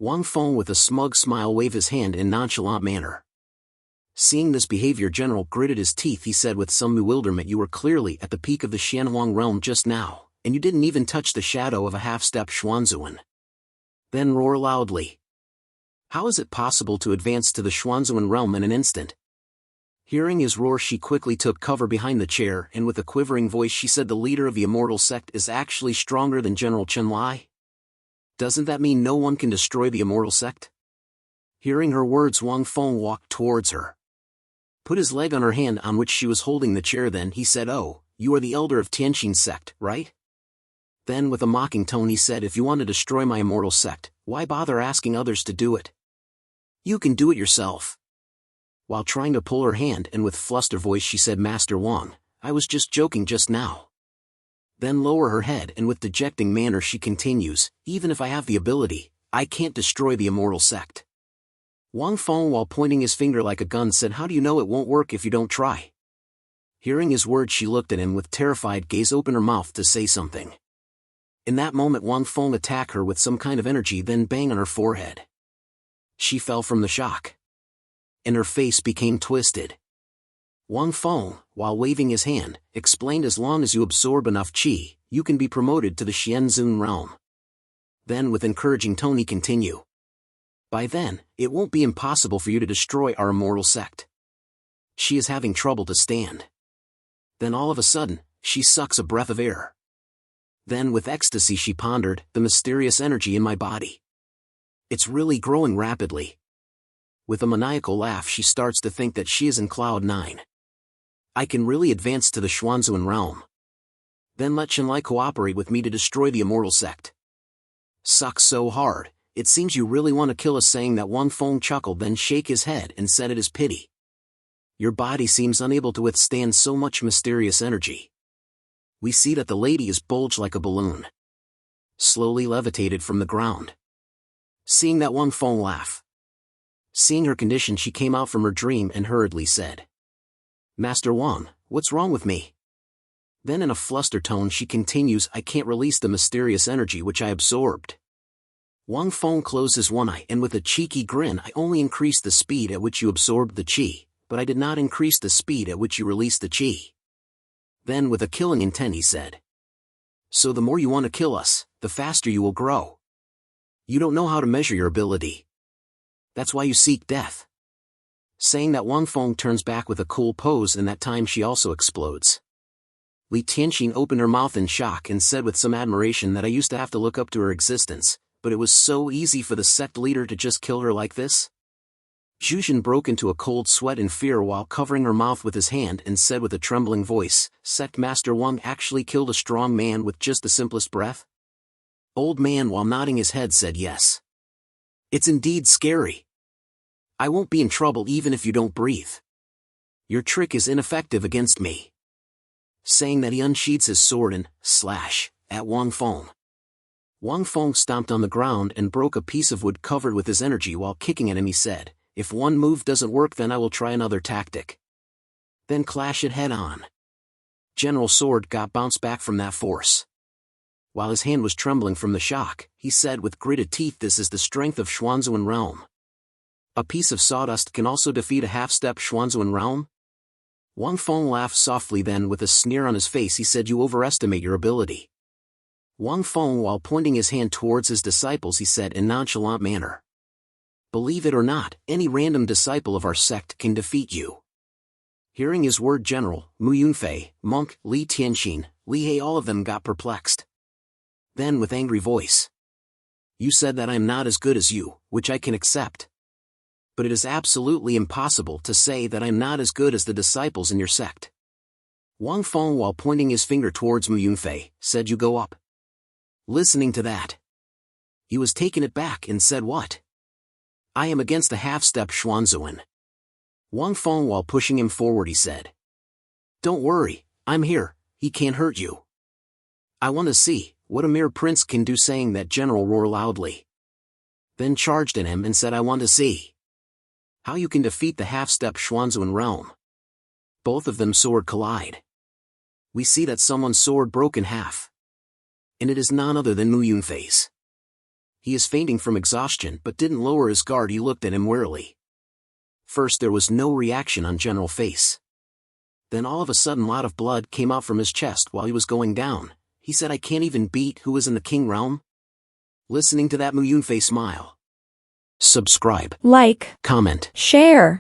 Wang Feng with a smug smile waved his hand in nonchalant manner. Seeing this behavior, General gritted his teeth. He said with some bewilderment, "You were clearly at the peak of the Xianhuang realm just now, and you didn't even touch the shadow of a half-step Xuanzuan." Then roar loudly. "How is it possible to advance to the Xuanzuan realm in an instant?" Hearing his roar, she quickly took cover behind the chair, and with a quivering voice she said, "The leader of the immortal sect is actually stronger than General Chen Lai? Doesn't that mean no one can destroy the immortal sect?" Hearing her words, Wang Feng walked towards her, put his leg on her hand on which she was holding the chair. Then he said, "Oh, you are the elder of Tianqin's sect, right?" Then with a mocking tone he said, "If you want to destroy my immortal sect, why bother asking others to do it? You can do it yourself." While trying to pull her hand, and with flustered voice she said, "Master Wang, I was just joking just now." Then lower her head, and with dejecting manner she continues, "Even if I have the ability, I can't destroy the immortal sect." Wang Feng, while pointing his finger like a gun, said, "How do you know it won't work if you don't try?" Hearing his words, she looked at him with terrified gaze, opened her mouth to say something. In that moment Wang Feng attacked her with some kind of energy, then bang on her forehead. She fell from the shock, and her face became twisted. Wang Feng, while waving his hand, explained, "As long as you absorb enough qi, you can be promoted to the Xianzun realm." Then with encouraging tone he continued, "By then, it won't be impossible for you to destroy our immortal sect." She is having trouble to stand. Then all of a sudden, she sucks a breath of air. Then with ecstasy she pondered, "The mysterious energy in my body. It's really growing rapidly." With a maniacal laugh she starts to think that she is in cloud 9. "I can really advance to the Xuanzuan realm. Then let Chen Lai cooperate with me to destroy the immortal sect." "Sucks so hard, it seems you really want to kill us." Saying that, Wang Feng chuckled, then shake his head and said, "It is pity. Your body seems unable to withstand so much mysterious energy. We see that the lady is bulged like a balloon, slowly levitated from the ground." Seeing that, Wang Feng laughed. Seeing her condition, she came out from her dream and hurriedly said, "Master Wang, what's wrong with me?" Then in a flustered tone she continues, "I can't release the mysterious energy which I absorbed." Wang Feng closed his one eye, and with a cheeky grin, "I only increased the speed at which you absorbed the qi, but I did not increase the speed at which you released the qi." Then with a killing intent he said, "So the more you want to kill us, the faster you will grow. You don't know how to measure your ability. That's why you seek death." Saying that, Wang Feng turns back with a cool pose, and that time she also explodes. Li Tianqin opened her mouth in shock and said with some admiration that, "I used to have to look up to her existence, but it was so easy for the sect leader to just kill her like this." Zhuzhen broke into a cold sweat in fear while covering her mouth with his hand and said with a trembling voice, "Sect Master Wang actually killed a strong man with just the simplest breath?" Old man, while nodding his head, said, "Yes. It's indeed scary. I won't be in trouble even if you don't breathe. Your trick is ineffective against me." Saying that, he unsheathes his sword and slash at Wang Feng. Wang Feng stomped on the ground and broke a piece of wood covered with his energy. While kicking at him he said, "If one move doesn't work, then I will try another tactic. Then clash it head on." General's sword got bounced back from that force. While his hand was trembling from the shock, he said with gritted teeth, "This is the strength of Xuanzuan realm. A piece of sawdust can also defeat a half-step Xuanzuan realm?" Wang Feng laughed softly, then with a sneer on his face he said, "You overestimate your ability." Wang Feng, while pointing his hand towards his disciples, he said in nonchalant manner, "Believe it or not, any random disciple of our sect can defeat you." Hearing his word, General, Mu Yunfei, Monk, Li Tianqin, Li He, all of them got perplexed. Then with angry voice, "You said that I am not as good as you, which I can accept. But it is absolutely impossible to say that I am not as good as the disciples in your sect." Wang Feng, while pointing his finger towards Mu Yunfei, said, "You go up." Listening to that, he was taken aback and said, "What? I am against the half-step Xuanzuan." Wang Feng, while pushing him forward, he said, "Don't worry, I'm here, he can't hurt you. I want to see what a mere prince can do." Saying that, General roared loudly, then charged at him and said, "I want to see how you can defeat the half-step Xuanzuan realm." Both of them sword collide. We see that someone's sword broke in half, and it is none other than Mu Yunfei's. He is fainting from exhaustion but didn't lower his guard. He looked at him warily. First there was no reaction on General face. Then all of a sudden a lot of blood came out from his chest while he was going down. He said, I can't even beat who is in the king realm? Listening to that, Mu Yunfei smile. Subscribe, like, comment, share.